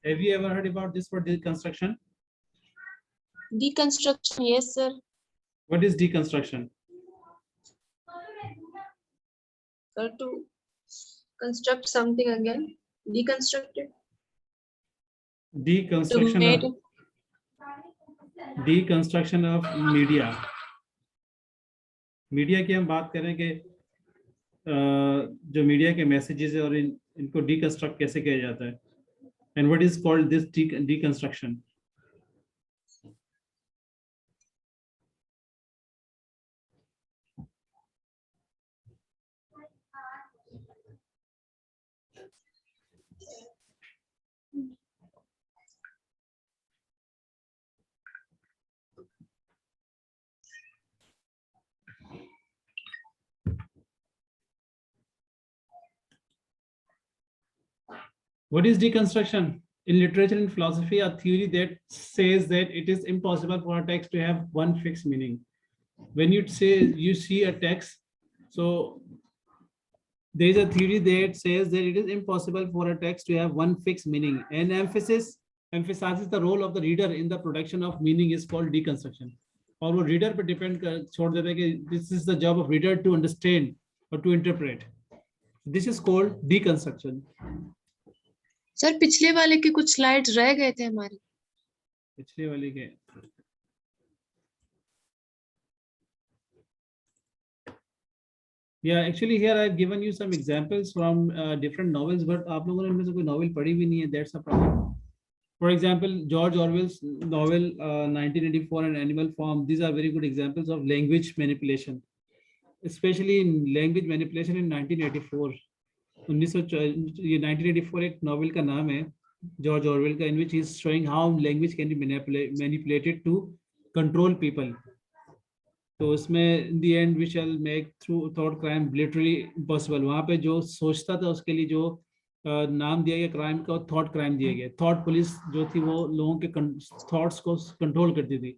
Have you ever heard about this word deconstruction? Deconstruction, yes, sir. What is deconstruction? Sir, to construct something again, deconstruct it. To Deconstruction make of media. Media की हम बात करें कि जो media के messages है और इनको डिकंस्ट्रक्ट कैसे किया जाता है. And what is called this deconstruction? What is deconstruction? In literature and philosophy, a theory that says that it is impossible for a text to have one fixed meaning. When you say you see a text, so there is a theory that says that it is impossible for a text to have one fixed meaning. And emphasizes the role of the reader in the production of meaning is called deconstruction. और वो reader पे depend छोड़ देता है कि this is the job of reader to understand or to interpret. This is called deconstruction. Sir पिछले वाले के कुछ स्लाइड्स रह गए थे हमारे. पिछले वाले के Yeah, actually here I've given you some examples from different novels, but आप लोगों ने इनमें से कोई novel पढ़ी भी नहीं है. That's a problem. For example, George Orwell's novel 1984 and Animal Farm. These are very good examples of language manipulation, especially in language manipulation in 1984. 1984 एक novel का नाम है George Orwell का, in which he is showing how language can be manipulated to control people. तो उसमें in the end we shall make through thought crime literally impossible. वहाँ पे जो सोचता था उसके लिए जो नाम दिया गया क्राइम का, थॉट क्राइम दिया गया. थॉट पुलिस जो थी वो लोगों के थॉट्स को कंट्रोल करती थी.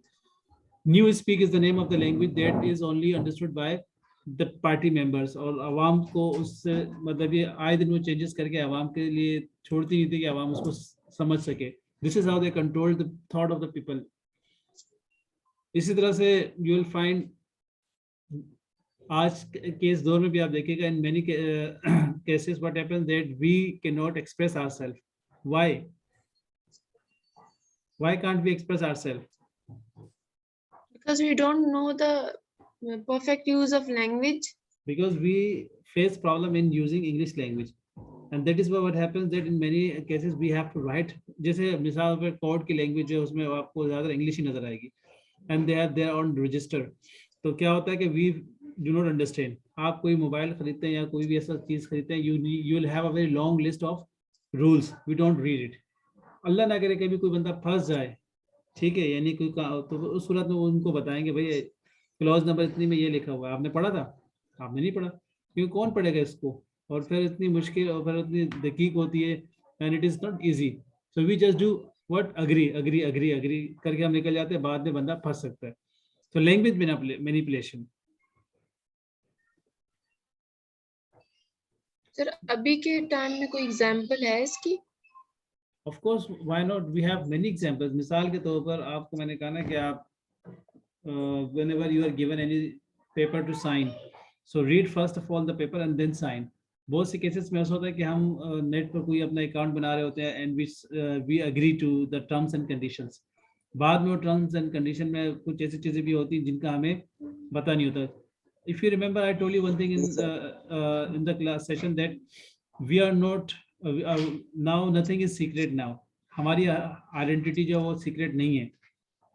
New speak is the name of the language that is only understood by the party members. और आवाम को उससे मतलब ये आए दिन वो चेंजेस करके आवाम के लिए छोड़ती नहीं थी कि आवाम उसको समझ सके. This is how they control the thought of the people. इसी तरह से यू विल फाइंड आज के इस दौर में भी आप देखिएगा in many cases what happens that we cannot express ourselves. Why can't we express ourselves? Because we don't know the perfect use of language. Because we face problem in using English language, and that is what happens that in many cases we have to write. जैसे मिसाल पे court की language है उसमें आपको ज्यादा English ही नजर आएगी, and they have their own register. तो क्या होता है कि we do not understand. आप कोई मोबाइल खरीदते हैं या कोई भी ऐसा चीज खरीदते हैं, you will have a very long list of rules. We don't read it. अल्लाह ना करे कभी कोई बंदा फंस जाए, ठीक है, यानी कोई तो उस सूरत में उनको बताएंगे भाई क्लॉज नंबर इतनी में ये लिखा हुआ है, आपने पढ़ा था? आपने नहीं पढ़ा, क्योंकि कौन पढ़ेगा इसको? और फिर इतनी मुश्किल और फिर इतनी दकीक होती है, and it is not easy. So we just do what, agree agree agree agree करके हम निकल जाते हैं, बाद में बंदा फंस सकता है. तो लैंग्वेज मैनिपुलेशन. सर अभी के टाइम में कोई एग्जांपल है इसकी? Of course, why not? We have many examples. मिसाल के तौर पर आपको मैंने कहा ना कि आप whenever you are given any paper to sign, so read first of all the paper and then sign. बहुत से केसेस में ऐसा होता है कि हम नेट पर कोई अपना अकाउंट बना रहे होते हैं and we agree to the terms and conditions. बाद में वो टर्म्स एंड कंडीशन में कुछ ऐसी चीजें भी होती हैं जिनका हमें पता नहीं होता. If you remember, I told you one thing in the class session that we are not now nothing is secret now. हमारी आइडेंटिटी जो है वो सीक्रेट नहीं है.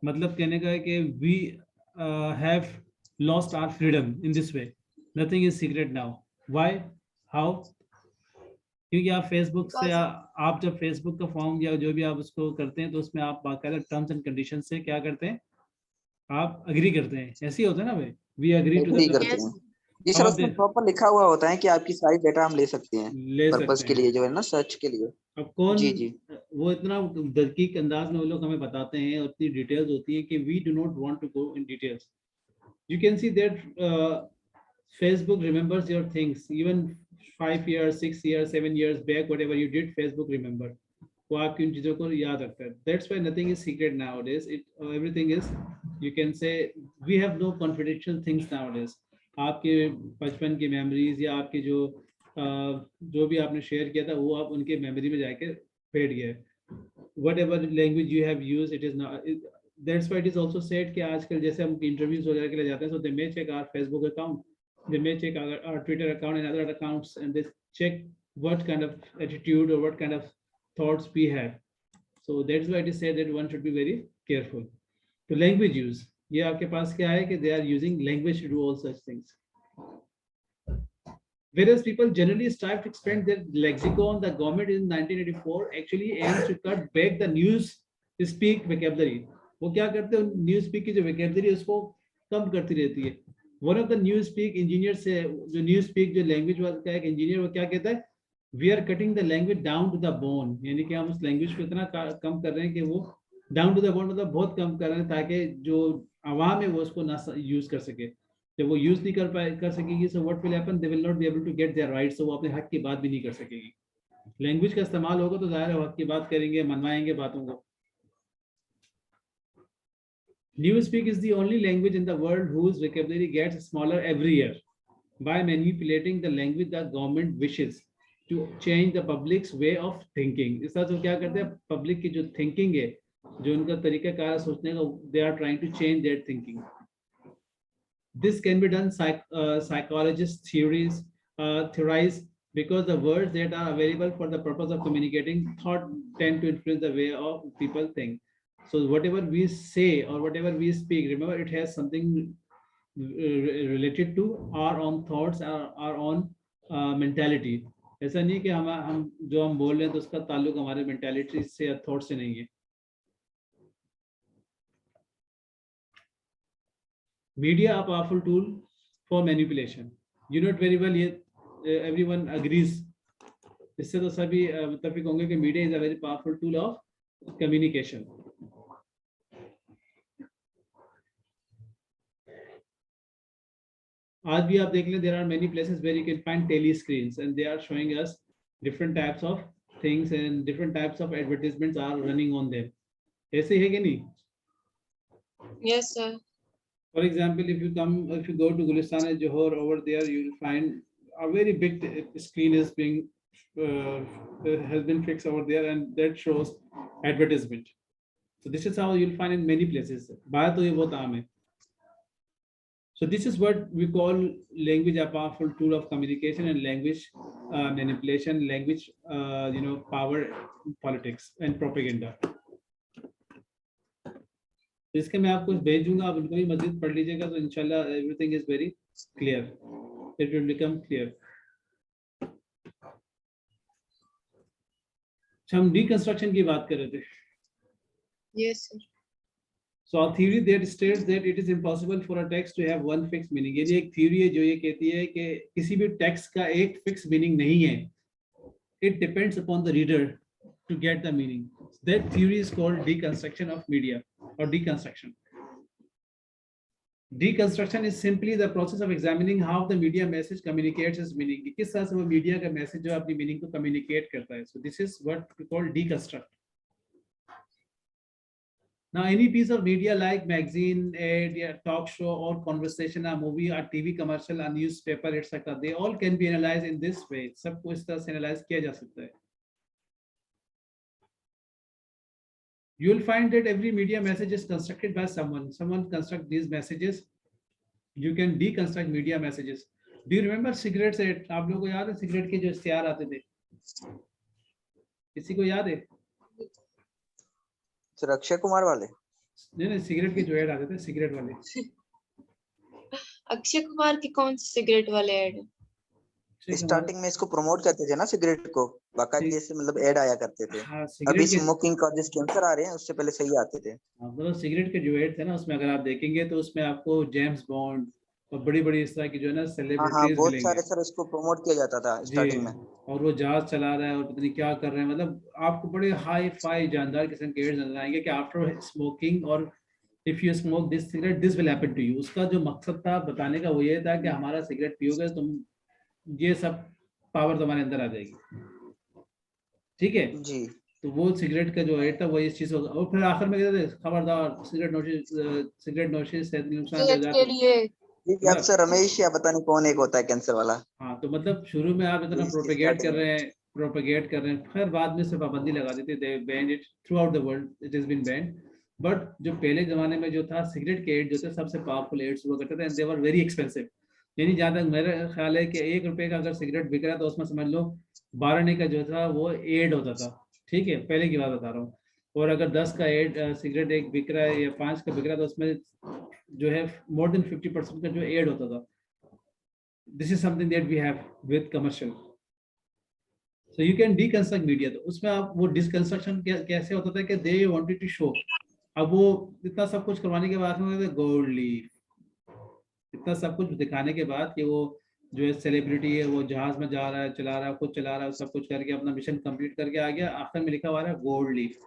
मतलब कहने का है कि we have lost our freedom in this way. Nothing is secret now. Why? How? क्योंकि आप फेसबुक से आप जब फेसबुक का फॉर्म या जो भी आप उसको करते हैं तो उसमें आप बाकायदा टर्म्स एंड कंडीशन से क्या करते हैं, आप अग्री करते हैं. ऐसे ही होता है ना भाई, वी अग्री टू द. जी सर, उसमें प्रॉपर लिखा हुआ होता है कि आपकी सारी डेटा हम ले सकते हैं पर्पस के लिए, जो है ना सर्च के लिए. अब कौन जी जी वो इतना दकीक अंदाज में वो लोग हमें बताते हैं और इतनी डिटेल्स होती है कि we do not want to go in details. You can see that Facebook remembers your things even 5 years, 6 years, 7 years back, whatever you did, Facebook remember. वो आपकी उन चीजों को याद रखता है. That's why nothing is secret nowadays. Everything is, you can say, we have no confidential things nowadays. आपके बचपन की मेमोरीज या आपके जो भी आपने शेयर किया था वो आप उनके मेमोरी में जाके बैठ गए. Whatever language you have used, it is not. That's why it is also said कि आजकल जैसे हम इंटरव्यूज वगैरह के लिए जाते हैं, so they may check our Facebook account, they may check our Twitter account and other accounts, and they check what kind of attitude or what kind of thoughts we have. So that's why it is said that one should be very careful. So language use, ये आपके पास क्या है कि they are using language to do all such things. Whereas people generally strive to expand their lexicon, the government in 1984 actually aims to cut back the news speak vocabulary. वो क्या करते हैं, news speak की जो vocabulary है उसको कम करती रहती है. One of the news speak engineers से, जो न्यूज स्पीक जो लैंग्वेज का एक इंजीनियर, वो क्या कहता है, we are cutting the language down to the bone. यानी कि हम उस लैंग्वेज को इतना कम कर रहे हैं कि वो down to the bone मतलब बहुत कम कर रहे हैं ताकि जो आवाम है वो उसको ना यूज कर सके. जब वो यूज नहीं कर सकेगी, so what will happen, they will not be able to get their rights. so वो अपने हक की बात भी नहीं कर सकेगी. लैंग्वेज का इस्तेमाल होगा तो जाहिर है हक की बात करेंगे, मनवाएंगे बातों को. Newspeak is the only language in the world whose vocabulary gets smaller every year. By manipulating the language, the government wishes to change the public's way of thinking. इस तरह से क्या करते हैं, पब्लिक की जो थिंकिंग है, जो उनका तरीका कार सोचने का, they are trying to change their thinking. This can be done, psychologists theorize, because the words that are available for the purpose of communicating thought tend to influence the way of people think. So whatever we say or whatever we speak, remember it has something related to our own thoughts, our own mentality. ऐसा नहीं कि हम जो हम बोल रहे हैं तो उसका ताल्लुक हमारे मेंटालिटी से या थॉट से नहीं है. Media a powerful tool for manipulation. You know it very well. Everyone agrees. इससे तो सभी मुत्तफिक होंगे कि media is a very powerful tool of communication. आज भी आप देख लें, there are many places where you can find tele screens and they are showing us different types of things and different types of advertisements are running on them. ऐसे है कि नहीं? Yes, sir. For example, if you go to Gulistan and Johor, over there you will find a very big screen is being has been fixed over there, and that shows advertisement. So this is how you'll find in many places. बात तो ये बहुत आम है. So this is what we call language a powerful tool of communication and language manipulation, language power, politics and propaganda. इसके मैं आपको भेज दूंगा, आप उनको भी मज़ीद पढ़ लीजिएगा तो इंशाल्लाह everything is very clear. It will become clear. हम deconstruction की बात कर रहे थे. Yes, sir. So a theory that states that it is impossible for a text to have one fixed meaning. ये एक theory है जो ये कहती है कि किसी भी text का एक fixed meaning नहीं है. It depends upon the reader to get the meaning. That theory is called deconstruction of media or deconstruction. Deconstruction is simply the process of examining how the media message communicates its meaning. किस तरह से वो media का message जो अपनी meaning को communicate करता है. So this is what we call deconstruct. Now, any piece of media like magazine, ad, talk show, or conversation, a movie, a TV commercial, a newspaper, etc., they all can be analyzed in this way. सबको इस तरह से analyze किया जा सकता है. You will find that every media message is constructed by someone. Someone construct these messages. You can deconstruct media messages. Do you remember cigarettes? आप लोगों को याद है cigarette के जो इश्तिहार आते थे? किसी को याद है? अक्षय कुमार वाले? नहीं, सिगरेट के जो ऐड आते थे, सिगरेट वाले. अक्षय कुमार के कौन से सिगरेट वाले ऐड? स्टार्टिंग में इसको प्रमोट करते थे ना सिगरेट को, बाकायदे से मतलब ऐड आया करते थे. हाँ, अभी स्मोकिंग का जिस कैंसर आ रहे हैं उससे पहले सही आते थे. मतलब सिगरेट के जो ऐड थे ना, उसमें अगर आप देखेंगे तो उसमें आपको जेम्स बॉन्ड और बड़ी-बड़ी इस तरह की जो है ना सेलिब्रिटीज बहुत सारे सर इसको प्रमोट किया जाता था स्टार्टिंग में. और वो जहाज चला रहा है और पता नहीं क्या कर रहे हैं, मतलब आपको बड़े हाई फाई जानदार किस्म के एड्स नजर आएंगे कि आफ्टर स्मोकिंग और if you smoke this cigarette this will happen to you. उसका जो मकसद था बताने का वो ये था कि हमारा सिगरेट पियोगे तुम, ये सब पावर तुम्हारे अंदर आ जाएगी. ठीक है जी. तो वो सिगरेट का जो एड था वो इस चीज होगा। और फिर आखिर में कहते थे खबरदार सिगरेट नोशी सेहत के नुकसान दे सेहत जाते के लिए। ठीक है, अफसर रमेश या पता नहीं कौन एक होता है कैंसर वाला। हाँ, तो मतलब शुरू में आप इतना इसकी स्टार्टिंग प्रोपेगेट कर रहे हैं, फिर बाद में से पाबंदी लगा दी थी, they ban it throughout the world, it is been banned. But जो पहले जमाने में जो था सिगरेट के एड जो थे सबसे पावरफुल एड्स हुआ करते थे, and they were very expensive. यानी जहाँ तक मेरा ख्याल है कि 1 रुपए का अगर सिगरेट बिक रहा है तो उसमें समझ लो 12 आने का जो था वो एड होता था। ठीक है, पहले की बात बता रहा हूँ। और अगर 10 का एड सिगरेट एक बिक रहा है या 5 का बिक रहा है तो उसमें जो है मोर देन 50% का जो एड होता था। This is something that we have with commercial. So you can deconstruct media. तो उसमें आप वो डिसकंस्ट्रक्शन कैसे होता था कि they wanted to show। अब वो इतना सब कुछ करवाने के बाद में गोल्ड लीफ, इतना सब कुछ दिखाने के बाद कि वो जो है सेलिब्रिटी है, वो जहाज में जा रहा है, चला रहा है, खुद चला रहा है, सब कुछ करके अपना मिशन कंप्लीट करके आ गया, आखिर में लिखा हुआ है गोल्ड लीफ।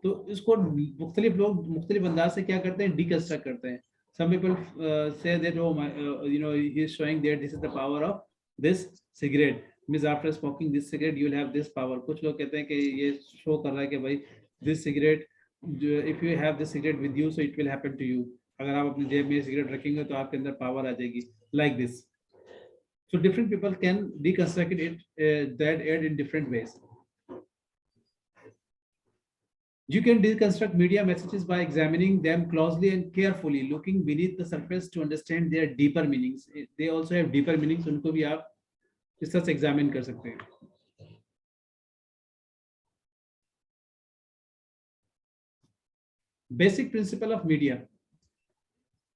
तो इसको मुख्तलिफ लोग मुख्तलिफ अंदाज से क्या करते हैं, डिकंस्ट्रक्ट करते हैं। Some people say that, oh my, he is showing that this is the power of this cigarette, means after smoking this cigarette you will have this power। कुछ लोग कहते हैं कि ये शो कर रहा है कि भाई this cigarette, if you have this cigarette with you so it will happen to you। अगर आप अपनी जेब में सिगरेट रखेंगे तो आपके अंदर पावर आ जाएगी, like this। So different people can deconstruct it that ad in different ways। You can deconstruct media messages by examining them closely and carefully, looking beneath the surface to understand their deeper meanings। They also have deeper meanings, उनको भी आप इस तरह से examine कर सकते हैं। Basic principle of media।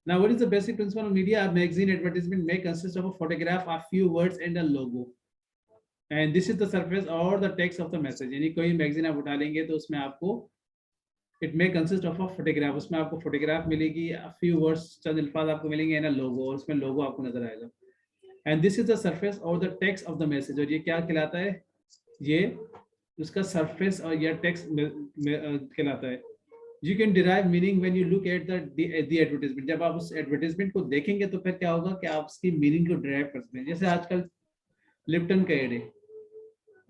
Now, what is the basic principle of media? A magazine advertisement may consist of a photograph, a few words, and a logo। And this is the surface or the text of the message। यानी कोई magazine आप उठा लेंगे तो उसमें आपको it may consist of a photograph, उसमें आपको फोटोग्राफ मिलेगी, a few words, चंद अल्फाज आपको मिलेंगे, एंड अ लोगो, और उसमें लोगो आपको नजर आएगा। And this is the surface और the text of the message. और ये क्या कहलाता है, ये उसका सरफेस और या टेक्स्ट कहलाता है। You can derive meaning when you look at the advertisement. जब आप उस एडवर्टाइजमेंट को देखेंगे तो फिर क्या होगा कि आप उसकी मीनिंग को डिराइव कर सकते हैं। जैसे आजकल लिप्टन का एड है,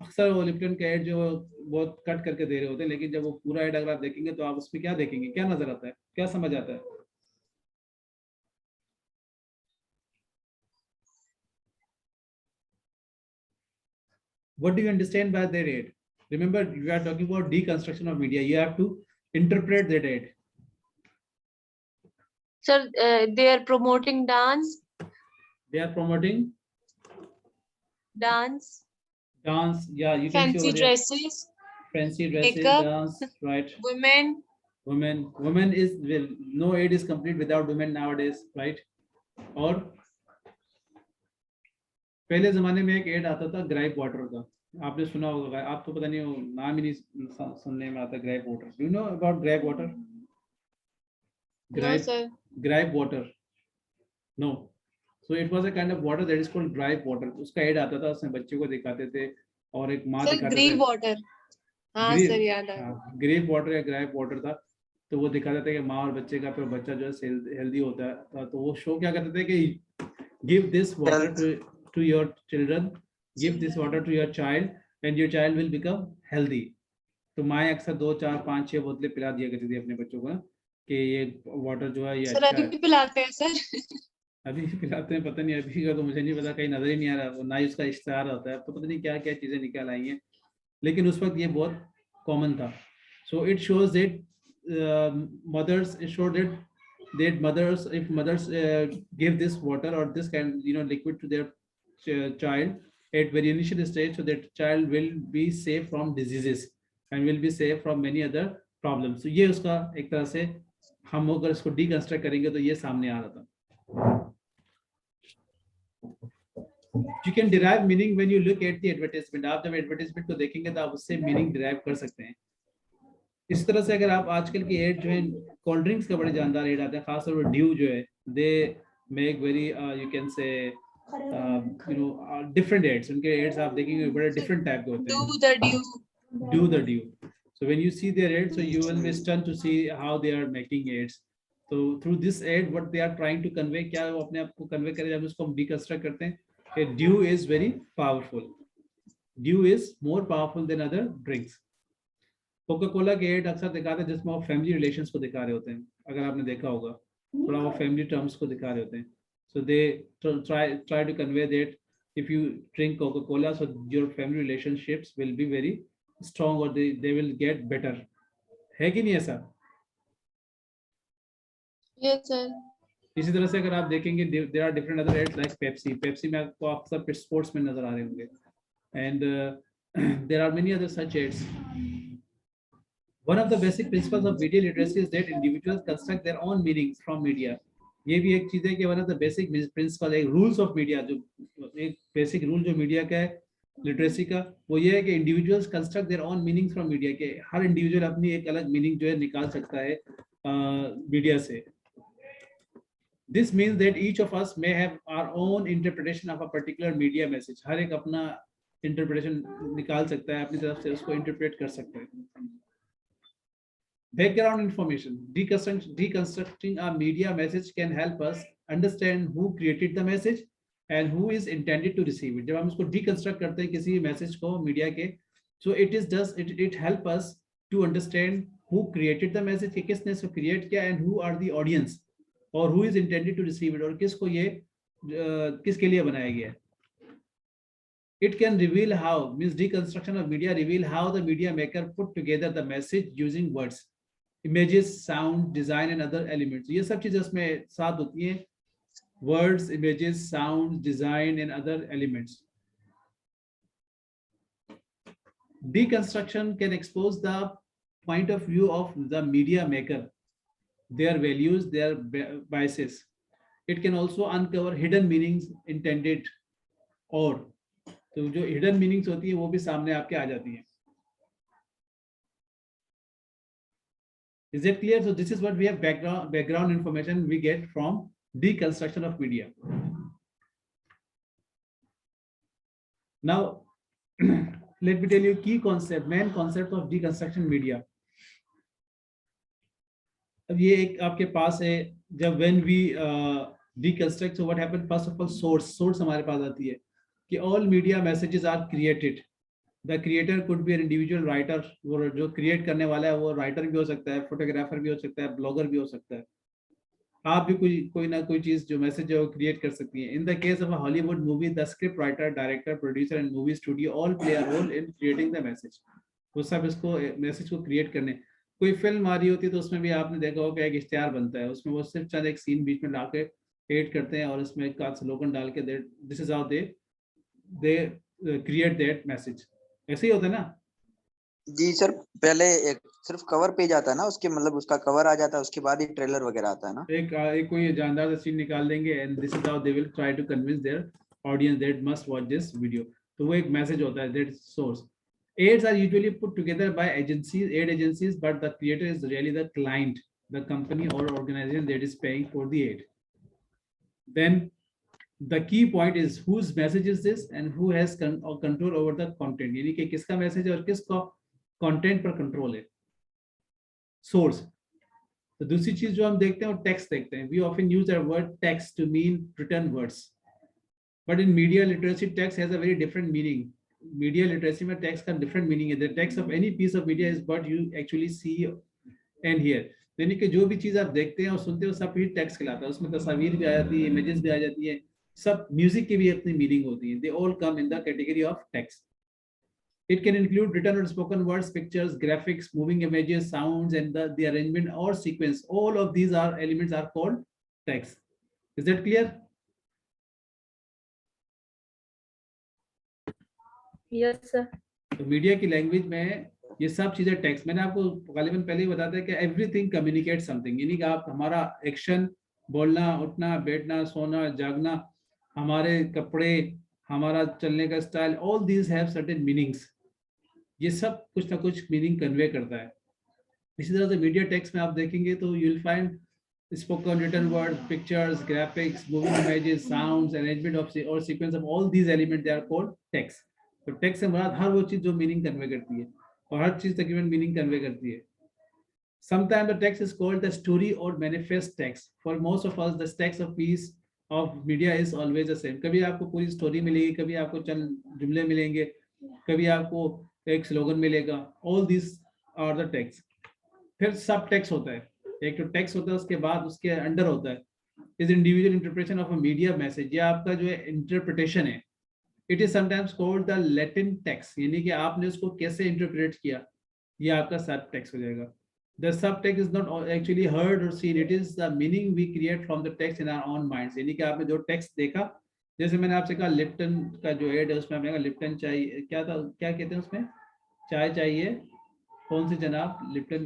अक्सर वो लिप्टन का एड जो बहुत कट करके दे रहे होते हैं, लेकिन जब वो पूरा एड अगर आप देखेंगे तो आप उसमें क्या देखेंगे, क्या नजर आता है, क्या समझ आता है? What do you understand by that ad? Remember, we are talking about deconstruction of media. You have to interpret that ad। Sir, they are promoting dance, They are promoting dance, yeah, you can see fancy over there, dresses, fancy dresses, makeup, dance, right? women। Women is, well, no ad is complete without women nowadays, right? और पहले जमाने में एक add आता था gripe water का, आपने सुना होगा, आप तो पता नहीं, नाम ही नहीं सुनने में आता, gripe water. Do you know about gripe water? No, sir। Gripe water, no. So it was a kind of water that is called gripe water. उसका एड आता था, उसमें बच्चे को दिखाते थे और एक माँ दिखाते थे। ग्रीव वाटर, हाँ सर, याद आया। ग्रेप वाटर या ग्राइप वाटर था। तो वो दिखाते थे कि माँ और बच्चे का, फिर बच्चा जो है हेल्दी होता है। तो वो शो क्या करते थे कि give this water to your children, give this water to your child and your child will become healthy. तो माएँ अक्सर 2, 4, 5, 6 बोतलें पिला दिया करती थी अपने बच्चों को कि ये वाटर जो है ये सर अच्छा अभी है। भी पिलाते हैं सर? अभी भी पिलाते हैं, पता नहीं अभी का तो मुझे नहीं पता, कहीं नजर ही नहीं आ रहा, ना ही उसका इश्तेहार होता है, तो पता नहीं क्या क्या चीजें निकाल आई हैं, लेकिन उस वक्त ये बहुत कॉमन था। So it shows that mothers, it showed that mothers, if mothers give this water or this kind, liquid to their child at very initial stage, so that child will be safe from diseases and will be safe from many other problems। so ये उसका एक तरह से हम अगर इसको deconstruct करेंगे तो ये सामने आ रहा था। You can derive meaning when you look at the advertisement। आप जब एडवर्टाइजमेंट को देखेंगे तो आप उससे मीनिंग डिराइव कर सकते हैं। इस तरह से अगर आप आजकल की एड जो है, कोल्ड ड्रिंक्स का बड़े जानदार एड आते हैं, खासतौर पर ड्यू जो है, they make very you can say different ads. उनके एड्स आप देखेंगे बड़े डिफरेंट टाइप के होते हैं। Do the Dew. So when you see their ads, so you will be stunned to see how they are making ads। So through this ad, what they are trying to convey, क्या वो अपने आप को convey करें, जब उसको हम deconstruct करते हैं, कि dew is very powerful। Dew is more powerful than other drinks। Coca Cola के एड अक्सर दिखाते हैं जिसमें वो फैमिली रिलेशंस को दिखा रहे होते हैं, अगर आपने देखा होगा, थोड़ा वो फैमिली टर्म्स को दिखा रहे होते हैं. So they try to convey that if you drink Coca-Cola, so your family relationships will be very strong, or they will get better. है कि नहीं ऐसा? Yes, sir. इसी तरह से अगर आप देखेंगे there are different other ads like Pepsi में आपको अक्सर स्पोर्ट्स में नजर आ रहे होंगे, and there are many other such ads. One of the basic principles of media literacy is that individuals construct their own meanings from media. ये भी एक चीज है कि one of the basic principle, एक रूल्स ऑफ मीडिया, जो एक basic rule जो मीडिया का है लिटरेसी का, वो ये है कि individuals construct their own meanings from media, के हर इंडिविजुअल अपनी एक अलग मीनिंग जो है निकाल सकता है मीडिया से. This means that each of us may have our own interpretation of a particular media message. हर एक अपना इंटरप्रिटेशन निकाल सकता है, अपनी तरफ से उसको इंटरप्रेट कर सकता है. Background information. Deconstructing a media message can help us understand who created the message and who is intended to receive it. जब हम इसको deconstruct करते हैं किसी मैसेज को मीडिया के, so it help us to understand who created the message, कि किसने इसको create किया, and who are the audience, और who is intended to receive it, और किसको ये किसके लिए बनाया गया है. It can reveal how, means deconstruction of media reveal how the media maker put together the message using words, images, sound, design and other elements. ये सब चीजें उसमें साथ होती हैं, words, images, sound, design and other elements. Deconstruction can expose the point of view of the media maker, their values, their biases. It can also uncover hidden meanings intended, or तो जो hidden meanings होती है वो भी सामने आपके आ जाती हैं. Is it clear? So this is what we have background information we get from deconstruction of media. Now let me tell you key concept, main concept of deconstruction media. अब ये एक आपके पास है, जब when we deconstruct, so what happened, first of all source हमारे पास आती है कि all media messages are created. The creator could be an individual writer, वो जो create करने वाला है वो writer भी हो सकता है, photographer भी हो सकता है, blogger भी हो सकता है. आप भी कोई ना कोई चीज जो मैसेज है वो क्रिएट कर सकती हैं. In the case of a Hollywood movie, the script writer, director, producer and movie studio all play a role in creating the message. वो सब इसको मैसेज को क्रिएट करने. कोई फिल्म आ रही होती है तो उसमें भी आपने देखा होगा एक इश्तिहार बनता है, उसमें वो सिर्फ चंद एक सीन बीच में ला के एड करते हैं और इसमें एक स्लोगन डाल के this is how they create that message. ऐसे ही होता है ना जी सर. पहले एक सिर्फ कवर पेज आता है ना, उसके मतलब उसका कवर आ जाता है, उसके बाद ही ट्रेलर वगैरह आता है ना. एक कोई जानदार सा सीन निकाल देंगे and this is how they will try to convince their audience that must watch this video. तो वो एक मैसेज होता है, that source. Ads are usually put together by ad agencies, but the creator is really the client, the company or organization that is paying for the ad. Then the key point is whose message is this and who has control over the content. यानी कि किसका message है और किसका content पर control है. Source. तो दूसरी चीज जो हम देखते हैं वो टेक्स्ट देखते हैं. We often use the word text to mean written words, but in media literacy text has a very different meaning. Media literacy में टेक्स्ट का डिफरेंट मीनिंग है. The text of any piece of media is what you actually see and hear. यानी कि जो भी चीज आप देखते हैं और सुनते हो सब ही टेक्स्ट कहलाता है. उसमें तस्वीर भी आ जाती है, इमेजेस भी आ जाती है, सब म्यूजिक की भी अपनी मीनिंग होती है. They all come in the category of text. It can include written और spoken words, pictures, graphics, moving images, sounds and the arrangement और sequence. All of these are elements are called text. Is that clear? Yes sir. तो media की language में ये सब चीजें text. मैंने आपको गालिबन पहले ही बताया कि एवरीथिंग कम्युनिकेट समथिंग. यानी कि आप हमारा एक्शन, बोलना, उठना, बैठना, सोना, जागना, हमारे कपड़े, हमारा चलने का style, all these have certain meanings. ये सब कुछ ना कुछ मीनिंग कन्वे करता है. इसी तरह से मीडिया टेक्स्ट में आप देखेंगे तो you will find spoken, written words, pictures, graphics, moving images, sounds, arrangement of or sequence of all these elements, they are called text. तो टेक्स्ट से मुराद हर वो चीज जो मीनिंग कन्वे करती है और हर चीज तकरीबन मीनिंग कन्वे करती है. Sometimes the text is called the story or manifest text. For most of us, the text of piece of media is always the same. कभी आपको पूरी स्टोरी मिलेगी, कभी आपको चंद जुमले मिलेंगे, कभी आपको एक स्लोगन मिलेगा. All these और द टेक्स्ट, फिर सब टेक्स्ट होता है, एक तो टेक्स्ट होता है, उसके बाद उसके अंडर होता है is individual interpretation of a media message. ये आपका जो है इंटरप्रिटेशन है। It is sometimes called the Latin text, यानी कि आपने उसको कैसे इंटरप्रेट किया, ये आपका सब टेक्स्ट हो जाएगा। The subtext is not actually heard or seen, it is the meaning we create from the text in our own minds। यानी कि आपने जो टेक्स्ट देखा, जैसे मैंने आपसे कहा लिप्टन का जो एड है उसमें आपने कहा लिप्टन चाहिए, क्या था, क्या कहते हैं उसमें, चाय चाहिए, कौन सी जनाब, लिप्टन।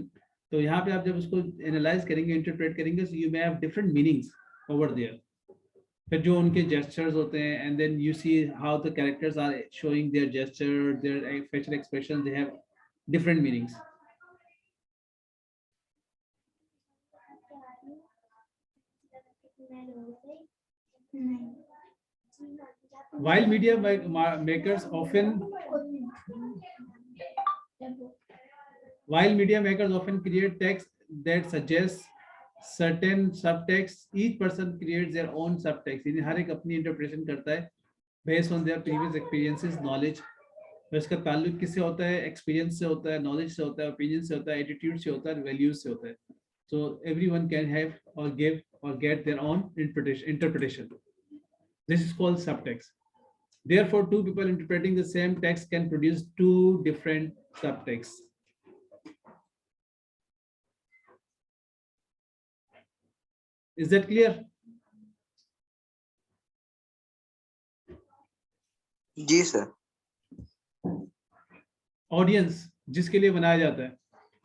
तो यहाँ पे आप जब उसको एनालाइज करेंगे, इंटरप्रेट करेंगे, so you may have different meanings over there। फिर जो उनके जेस्चर्स होते हैं, and then you see how the characters are showing their gesture, their facial expression, they have different meanings. While media makers often create text that suggests certain subtext, each person creates their own subtext। यानी हर एक अपनी interpretation करता है based on their previous experiences, knowledge। इसका ताल्लुक किससे होता है, एक्सपीरियंस से होता है, नॉलेज से होता है, ओपिनियन से होता है, एटीट्यूड से होता है, वैल्यूज से होता है। So everyone can have or give or get their own interpretation। This is called subtext। Therefore, two people interpreting the same text can produce two different subtexts। Is that clear? जी sir. Audience जिसके लिए बनाया जाता है,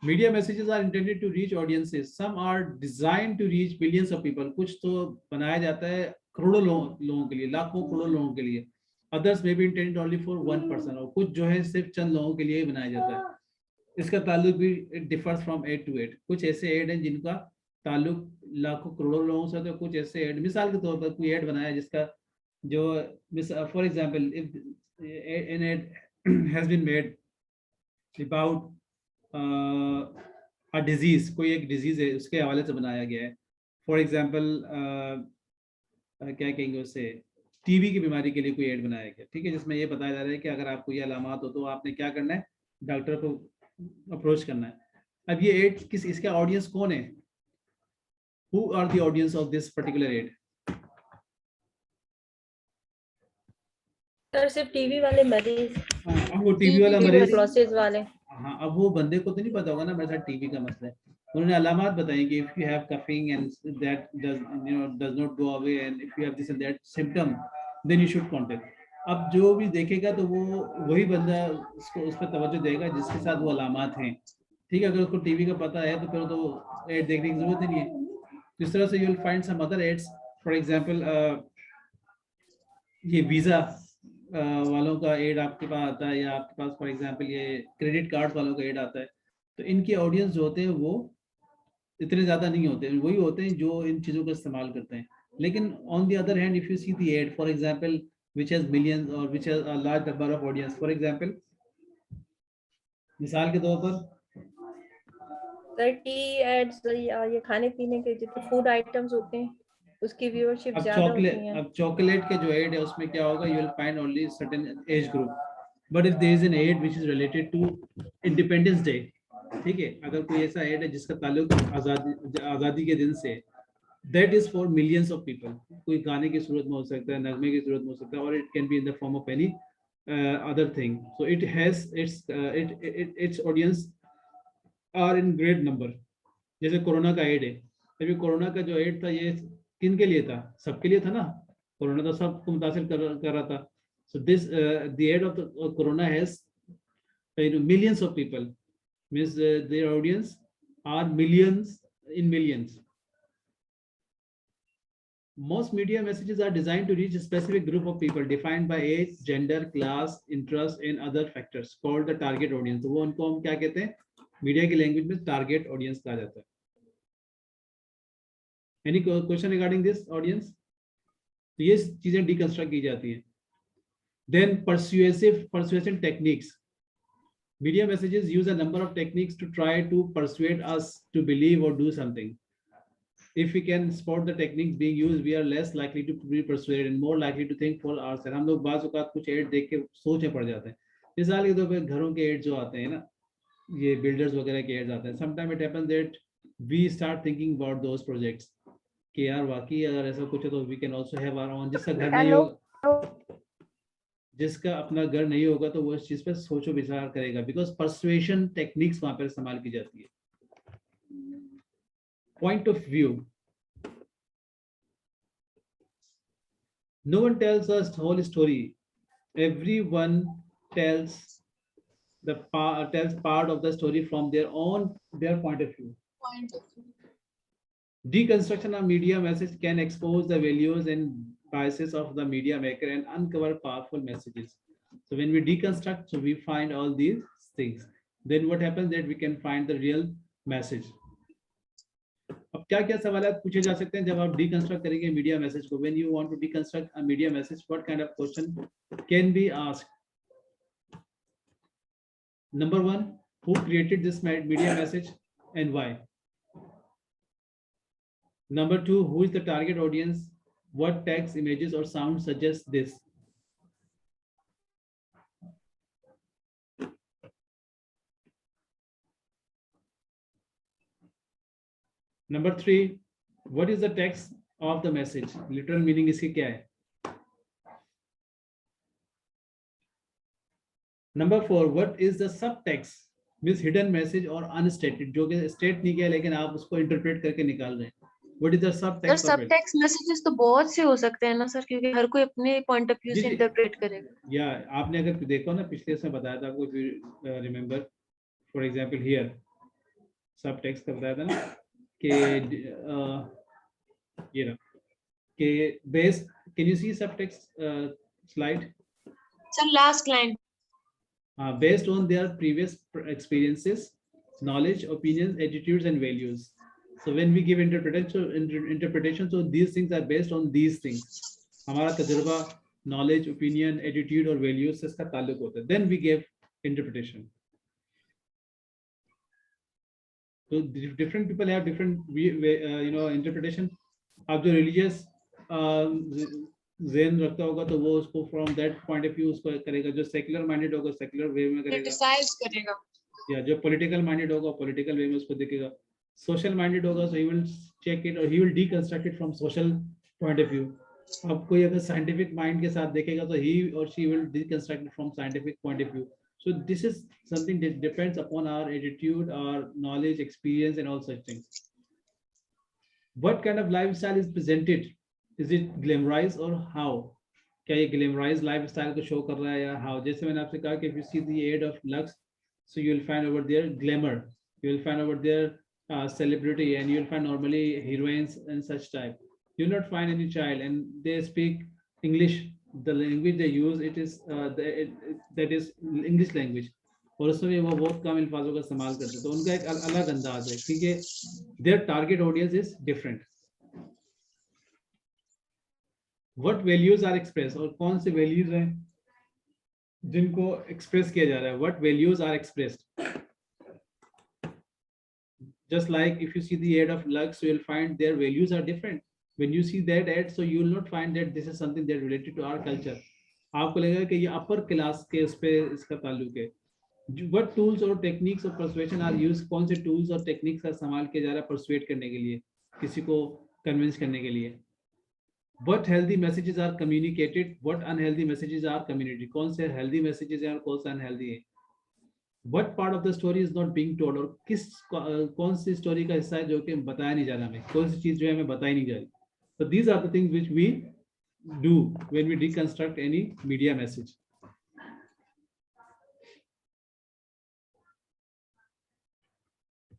media messages are intended to reach audiences, some are designed to reach billions of people. कुछ तो बनाया जाता है करोड़ों लोगों के लिए, लाखों करोड़ों लोगों के लिए। Others may be intended only for one person, और कुछ जो है सिर्फ चंद लोगों के लिए ही बनाया जाता है। इसका ताल्लुक भी it differs from ad to ad. कुछ ऐसे एड हैं जिनका ताल्लुक लाखों करोड़ों लोगों से, तो कुछ ऐसे एड, मिसाल के तौर पर कोई एड बनाया जिसका जो for example if an ad has been made about a disease, कोई एक डिजीज है उसके हवाले से बनाया गया है। फॉर एग्जाम्पल क्या कहेंगे उसे, टीबी की बीमारी के लिए कोई एड बनाया गया, ठीक है, जिसमें ये बताया जा रहा है कि अगर आपको ये अलामात हो तो आपने क्या करना है, डॉक्टर को अप्रोच करना है। अब ये एड किस, इसका ऑडियंस कौन है, who are the audience of this particular ad? Sir सिर्फ टीवी वाले मरीज, अब वो टीबी वाला मरीज, ट्यूबरकुलोसिस वाले। हाँ, अब वो बंदे को तो नहीं पता होगा ना मेरे साथ टीबी का मसला है। उन्होंने अलामात बताई कि if you have coughing and that does not go away, and if you have this and that symptom, then you should contact. अब जो भी देखेगा तो वो वही बंदा उसको उस पर तवज्जो देगा जिसके साथ वो अलामात हैं, ठीक है। अगर उसको टीबी का पता है तो फिर तो एड देखने की जरूरत ही नहीं है। इस तरह से you will find some other ads. For example ये वीजा वालों का एड आपके पास आता है, या आपके पास फॉर एग्जांपल ये क्रेडिट कार्ड वालों का एड आता है, तो इनके ऑडियंस जो होते हैं वो इतने ज़्यादा नहीं होते हैं, वही होते हैं जो इन चीज़ों का इस्तेमाल करते हैं। लेकिन on the other hand if you see the ad for example which has millions or which has a large number of audience, for example, मिसाल के तौर पर सर टी एड्स, ये खाने पीने के जितने फूड आइटम्स होते हैं उसकी व्यूअरशिप ज्यादा होती है। अब चॉकलेट के जो एड है उसमें क्या होगा, you will find only certain age group. But if there is an ad which is related to Independence Day, ठीक है, अगर कोई ऐसा एड है जिसका ताल्लुक आज़ादी के दिन से, that is for millions of people. कोई गाने की सूरत में हो सकता है, नगमे की सूरत में हो सकता है, और it can be in the form of any other thing. So it has its audience are in great number. जैसे कोरोना का एड है, अभी कोरोना का जो एड था ये किन के लिए था, सबके लिए था ना, कोरोना तो सबको मुतासिर कर रहा था। So this the ad of the corona has millions of people, means their audience are millions in millions. Most media messages are designed to reach a specific group of people defined by age, gender, class, interest and other factors called the target audience। तो वो उनको हम क्या कहते हैं, media की language में target audience कहा जाता है। Any question regarding this audience? तो ये चीजें डिकंस्ट्रक्ट की जाती हैं। Then persuasive techniques. Media messages use a number of techniques to try to persuade us to believe or do something. If we can spot the techniques being used, we are less likely to be persuaded and more likely to think for ourselves। हम लोग बाज़ औक़ात कुछ add देख के सोच में पड़ जाते हैं। मिसाल के तौर पे घरों के एड जो आते हैं ना, ये बिल्डर्स वगैरह के एड्स आते हैं. Sometime it happens that we start thinking about those projects कि यार वाकई अगर ऐसा कुछ है तो we can also have our own. जिसका घर नहीं होगा, जिसका अपना घर नहीं होगा तो वो इस चीज पर सोचो विचार करेगा, बिकॉज परसुएशन टेक्निक्स वहां पर इस्तेमाल की जाती है. Point of view. No one tells us the whole story. Everyone tells tells part of the story from their point of view. Deconstruction of media message can expose the values and biases of the media maker and uncover powerful messages. So when we deconstruct, so we find all these things. Then what happens that we can find the real message. अब क्या क्या सवाल पूछे जा सकते हैं जब आप डिकंस्ट्रक्ट करेंगे मीडिया मैसेज को. When you want to deconstruct a media message, what kind of question can be asked. Number 1, who created this media message and why. Number 2, who is the target audience, what text, images और sound suggest this. Number 3, what is the text of the message? Literal meaning इसकी क्या है? Number 4, what is the subtext? Means hidden message or unstated, जो कि state नहीं किया लेकिन आप उसको interpret करके निकाल रहे हैं. What is the subtext sir of it? Subtext messages तो बहुत से हो सकते हैं ना सर, क्योंकि हर कोई अपने पॉइंट ऑफ व्यू जी, से जी. इंटरप्रेट करेगा. या आपने अगर देखो ना पिछले से बताया था आपको, remember for example here subtext का बताया था ना कि ये ना कि base. Can you see subtext slide? Sir last line. Based on their previous experiences, knowledge, opinions, attitudes, and values. So when we give interpretation, so these things are based on these things. हमारा तजुर्बा, knowledge, opinion, attitude और values से इसका ताल्लुक होता है. Then we give interpretation. So different people have different interpretation. आप जो religious ज़हन रखता होगा तो वो उसको from that point of view उसको करेगा. जो सेक्युलर माइंडेड होगा सेक्युलर वे में करेगा, क्रिटिसाइज करेगा. या जो पॉलिटिकल माइंडेड होगा पॉलिटिकल वे में उसको देखेगा. सोशल माइंडेड होगा सो ही विल चेक इट और he will deconstruct it from social point of view. अब कोई अगर साइंटिफिक माइंड के साथ देखेगा तो ही और she will deconstruct it from scientific point of view. So this is something that depends upon our attitude, our knowledge, experience, and all such things. What kind of lifestyle is presented? Is it glamorized or how? क्या ये glamorized lifestyle को show कर रहा है या how? जैसे मैंने आपसे कहा कि if you see the ad of Lux, so you will find over there glamour, you will find over there celebrity, and you will find normally heroines and such type. You will not find any child, and they speak English. The language they use it is that is English language. और उसमें वो बहुत कम अल्फाजों का इस्तेमाल करते हैं, तो उनका एक अलग अंदाज है क्योंकि their target audience is different. What values are expressed, और कौन से values हैं जिनको express किया जा रहा है? What values are expressed? Just like if you see the ad of Lux, you will find their values are different. When you see that ad, so you will not find that this is something that related to our culture. आपको लगेगा कि ये upper class के इस पे इसका ताल्लुक है. What tools or techniques of persuasion are used? कौन से tools और techniques का इस्तेमाल किया जा रहा है persuade करने के लिए, किसी को convince करने के लिए? What healthy messages are communicated? What unhealthy messages are communicated? कौन से healthy messages हैं और कौन से unhealthy हैं? What part of the story is not being told? और कौन सी story का हिस्सा है जो कि बताया नहीं जा रहा हमें, कौन सी चीज जो है हमें बताई नहीं जा रही. So these are the things which we do when we deconstruct any media message.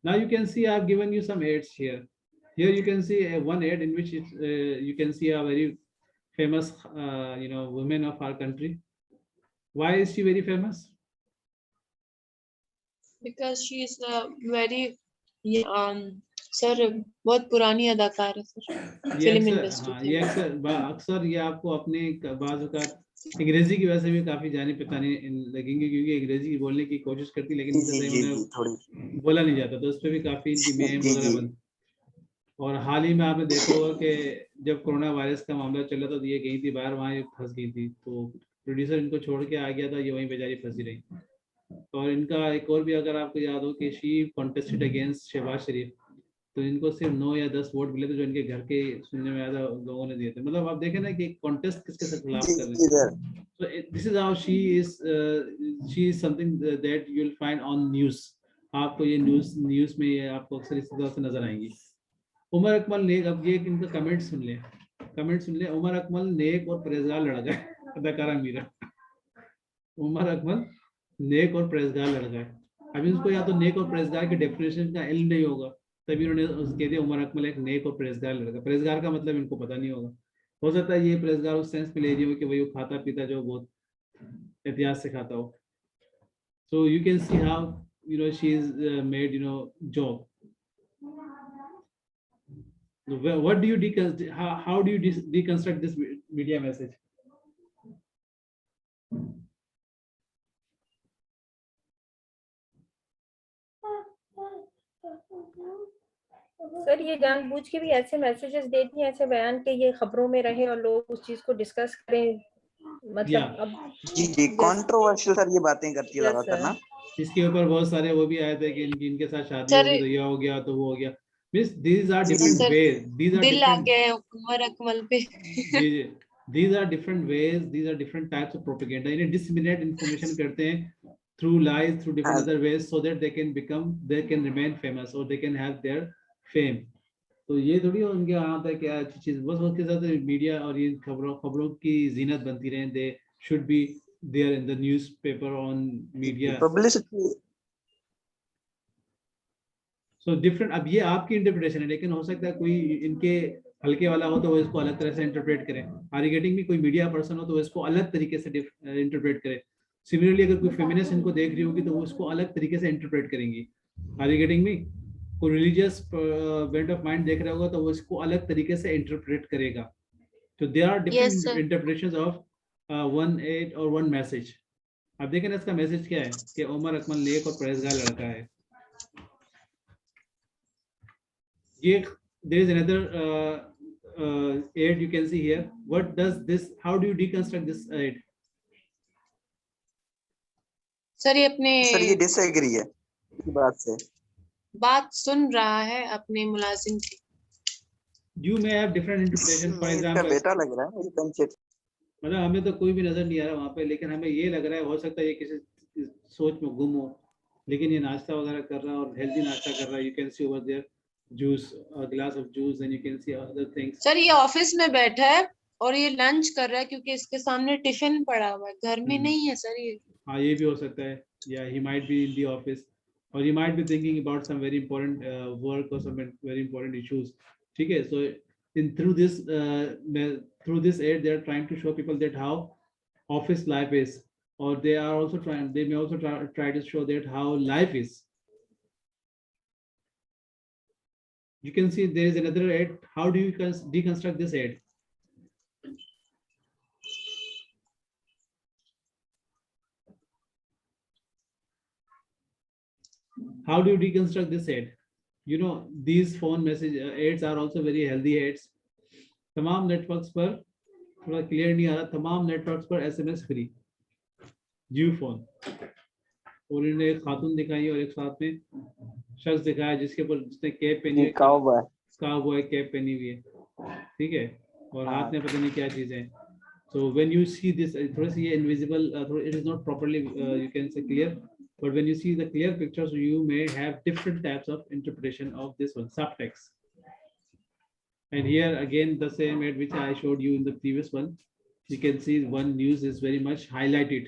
Now you can see I have given you some ads here. Here you can see one ad in which you can see a very famous woman of our country. Why is she very famous? Because she is very sir बहुत पुरानी अदाकार है sir film industry की. ये अक्सर ये आपको अपने बाज़ औक़ात अंग्रेजी की वजह से भी काफी जाने पहचाने लगेंगे क्योंकि अंग्रेजी बोलने की कोशिश करती लेकिन बोला नहीं जाता, तो उस पर भी काफी इनकी मेम वगैरह बंद. और हाल ही में आपने देखा होगा कि जब कोरोना वायरस का मामला चल रहा था तो ये गई थी बाहर, वहाँ फंस गई थी, तो प्रोड्यूसर इनको छोड़ के आ गया था, ये वहीं बेचारी फंसी रही. और इनका एक और भी अगर आपको याद हो कि शी कॉन्टेस्टेड अगेंस्ट शहबाज शरीफ, तो इनको सिर्फ 9 या 10 वोट मिले थे जो इनके घर के सुनने में आया था लोगों ने दिए थे। मतलब आप देखें ना कि कॉन्टेस्ट किसके साथ खिलाफ जी कर रहे जी हैं। Sir. So this is how she is something that you will find on news. आपको ये न्यूज में ये आपको अक्सर इस तरह से नजर आएंगी। उमर अकमल नेक, अब ये इनका कमेंट सुन ले। उमर अकमल नेक और परहेजगार लड़का है, अदाकारा मीरा। उमर अकमल नेक और परहेजगार लड़का है। अभी उसको या तो नेक और परहेजगार के डेफिनेशन का इल्म नहीं होगा, तभी उन्होंने कह दिया उमर अकमल एक नेक और परहेजगार लड़का। परहेजगार का मतलब इनको पता नहीं होगा। हो सकता है ये परहेजगार उस सेंस में ले रही हो कि वही वो खाता पीता जो बहुत एहतियात से खाता हो। So you can see how she is made job. What do you deconstruct? How do you deconstruct this media message? Sir ये जानबूझ के भी ऐसे मैसेजेस देती हैं, ऐसे बयान के ये खबरों में रहे और लोग उस चीज को डिस्कस करें, मतलब अब जी जी कंट्रोवर्शियल सर ये बातें करती है ज्यादातर ना। इसके ऊपर बहुत सारे वो भी आए थे कि इनके साथ शादी सर, होगी तो ये हो गया तो वो हो गया। Means these are जी, different sir, ways. These are दिल आ different. गया है उमर अकमल पे। जी जी, these are different ways. These are different types of propaganda. इन्हें disseminate information करते हैं through lies, through different हाँ other ways, so that they can remain famous or they can have their fame. तो ये थोड़ी उनके यहाँ था क्या अच्छी चीज, बस उसके साथ मीडिया और ये खबरों की जीनत बनती रहे। They should be there in the newspaper on media. Publicity. So different, अब ये आपकी इंटरप्रिटेशन है, लेकिन हो सकता है कोई इनके हल्के वाला हो तो वो इसको अलग तरह से इंटरप्रेट करे। Are you getting me? कोई मीडिया पर्सन हो तो वो इसको अलग तरीके से इंटरप्रेट करे। सिमिलरली अगर कोई फेमिनिस्ट इनको देख रही होगी तो वो इसको अलग तरीके से इंटरप्रेट करेंगी। Are you getting me? कोई रिलीजियस बेंट ऑफ माइंड देख रहा होगा तो वो इसको अलग तरीके से इंटरप्रेट करेगा। तो there are Yes, different sir. Interpretations of one ad और वन मैसेज। अब देखें ना इसका मैसेज क्या है कि उमर अकमल नेक और परहेजगार लड़का है। ये there is another ad you can see here. What does this? How do you deconstruct this ad? Sir ये अपने सर ये डिसएग्री है इस बात से। बात सुन रहा है अपने मुलाजिम की। You may have different interpretation. For इसका example, बेटा लग रहा है मुझे कंसेप्ट। मतलब हमें तो कोई भी नजर नहीं आ रहा वहाँ पे, लेकिन हमें ये लग रहा है हो सकता है ये किसी सोच में गुम हो, लेकिन ये नाश्ता वगैरह कर रहा है और हेल्दी नाश्ता कर रहा है। You can see over there juice, a glass of juice, and you can see other things. Sir ये ऑफिस में बैठा है और ये लंच कर रहा है क्योंकि इसके सामने टिफिन पड़ा हुआ है, घर में नहीं है सर ये। हाँ ये भी हो सकता है। Yeah, he might be in the office or he might be thinking about some very important work or some very important issues. ठीक है, so through this ad they are trying to show people that how office life is, or they may also try to show that how life is. You can see there is another ad. How do you deconstruct this ad? How do you deconstruct this ad? These phone message ads are also very healthy ads. तमाम networks पर, थोड़ा clear नहीं आ रहा, तमाम networks पर SMS free, जियो phone. और इन्होंने एक खातून दिखाई और एक साथ में शख्स दिखाया जिसने कैप पहनी है, काउबॉय कैप पहनी हुई है, ठीक है, और हाथ में पता नहीं क्या चीज है। So when you see this, थोड़ा सी ये invisible, it is not properly you can say clear, but when you see the clear pictures, you may have different types of interpretation of this one, subtext. And here again the same ad which I showed you in the previous one, you can see one news is very much highlighted,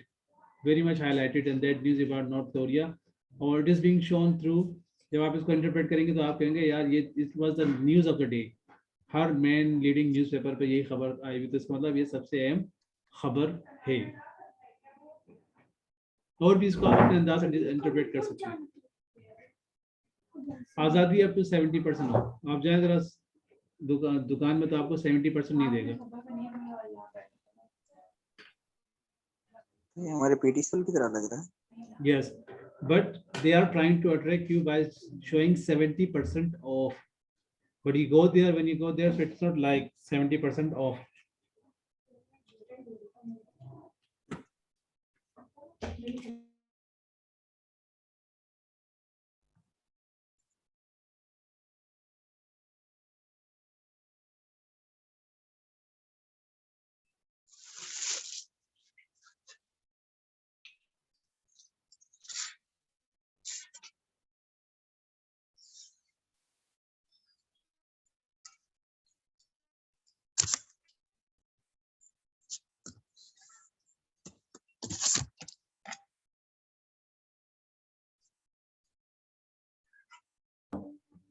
and that news about North Korea, or it is being shown through, जब आप इसको interpret करेंगे तो आप कहेंगे यार ये it was the news of the day, her main leading newspaper पे यही खबर आई हुई, तो इसका मतलब ये सबसे अहम खबर है। और भी इसको आप अपने अंदाज से इंटरप्रेट कर सकते हैं। आज़ादी अप टू 70% हो, आप जाए जरा दुकान में तो आपको 70% नहीं देगा। ये हमारे पीटीसीएल की तरह लग रहा है। Yes, but they are trying to attract you by showing 70% off. But you go there, when you go there, so it's not like 70% off.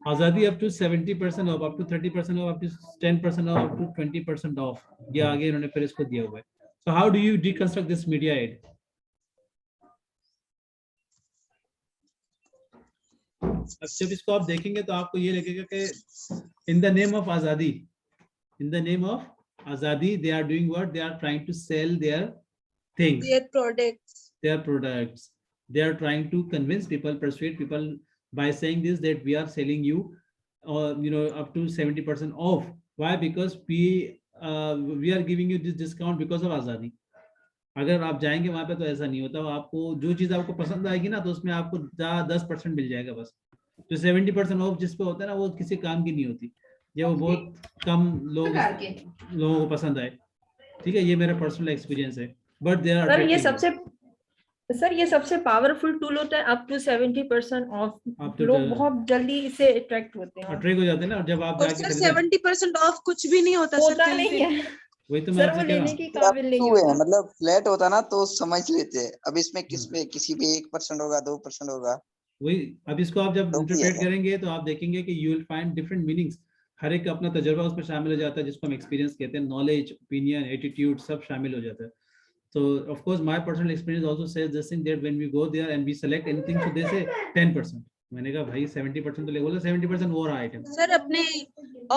आजादी up to 70% off, up to 30% off, up to 10% off, up to 20% off. ये आगे इन्होंने फिर इसको दिया हुआ है. So how do you deconstruct this media aid? अब जब इसको आप देखेंगे तो आपको ये लगेगा कि in the name of आजादी, in the name of आजादी, they are doing what? They are trying to sell their things, Their products. their products. They are trying to convince people, persuade people by saying this, that we are selling you, up to 70% off. Why? Because we are giving you this discount because of आजादी. अगर आप जाएंगे वहां पे तो ऐसा नहीं होता. आपको जो चीज आपको पसंद आएगी ना तो उसमें आपको 10% मिल जाएगा बस. जो 70% ऑफ जिस पे होता है ना वो किसी काम की नहीं होती, ये वो बहुत कम लोगों को पसंद आए. ठीक है, ये मेरा पर्सनल एक्सपीरियंस है. बट दे आर सर ये सबसे पावरफुल टूल होता है. Up to 70% of. लोग बहुत जल्दी इससे अट्रैक्ट होते हैं, अट्रैक्ट हो जाते हैं ना. और जब आप और सर 70% ऑफ कुछ भी नहीं होता सर. होता नहीं है वही तो सर, वो लेने की काबिल नहीं होता. मतलब फ्लैट होता ना तो समझ लेते हैं. अब इसमें किसी पे 1% होगा, 2% होगा. वही. अब इसको आप जब इंटरप्रेट करेंगे तो आप देखेंगे कि you will find different meanings. हर एक का अपना तजुर्बा उसमें शामिल हो जाता है, जिसको हम एक्सपीरियंस कहते हैं. नॉलेज, ओपिनियन, एटीट्यूड सब शामिल हो जाता है. So of course my personal experience also says this thing, that when we go there and we select anything, so they say 10%. मैंने कहा भाई 70% तो ले, बोला 70% वो रहा आइटम. सर अपने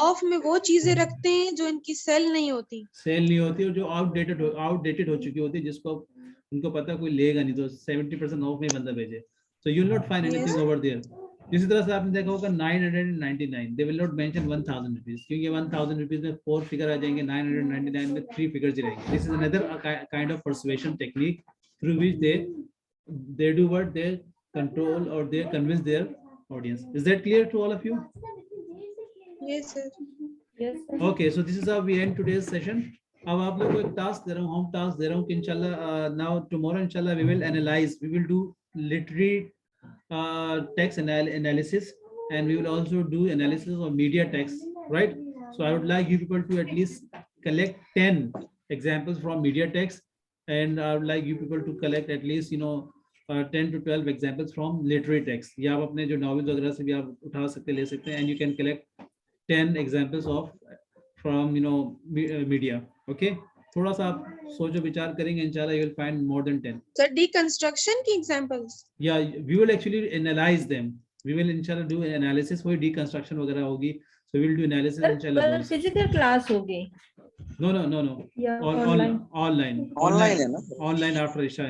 ऑफ में वो चीजें रखते हैं जो इनकी सेल नहीं होती. सेल नहीं होती और जो आउटडेटेड हो चुकी होती है, जिसको उनको पता कोई लेगा नहीं, तो 70% ऑफ में बंदा भेजे. So you will not find anything over there. इसी तरह से आपने देखा होगा 999, they will not mention 1000 rupees, क्योंकि 1000 rupees में 4 फिगर आ जाएंगे, 999 में 3 फिगर्स ही रहेंगे. This is another kind of persuasion technique through which they do what, they control or they convince their audience. Is that clear to all of you? Yes sir. Yes, sir. Okay, so this is how we end today's session. अब आप लोगों को एक task दे रहा हूँ, home task दे रहा हूँ कि इंशाल्लाह now tomorrow इंशाल्लाह we will analyze, we will do literary text analysis, and we will also do analysis of media text, right? So I would like you people to at least collect 10 examples from media text, and I would like you people to collect at least 10 to 12 examples from literary text. या आप अपने जो novels वगैरह से भी आप उठा सकते ले सकते हैं, and you can collect 10 examples of from media. Okay, थोड़ा सा आप सोचो विचार करेंगे, इंशाल्लाह you will find more than 10. Sir deconstruction की examples. Yeah, we will actually analyze them. We will inshallah do an analysis. वही deconstruction वगैरह होगी. So we will do analysis inshallah. Physical class होगी. No. या Online है ना. Online after Isha.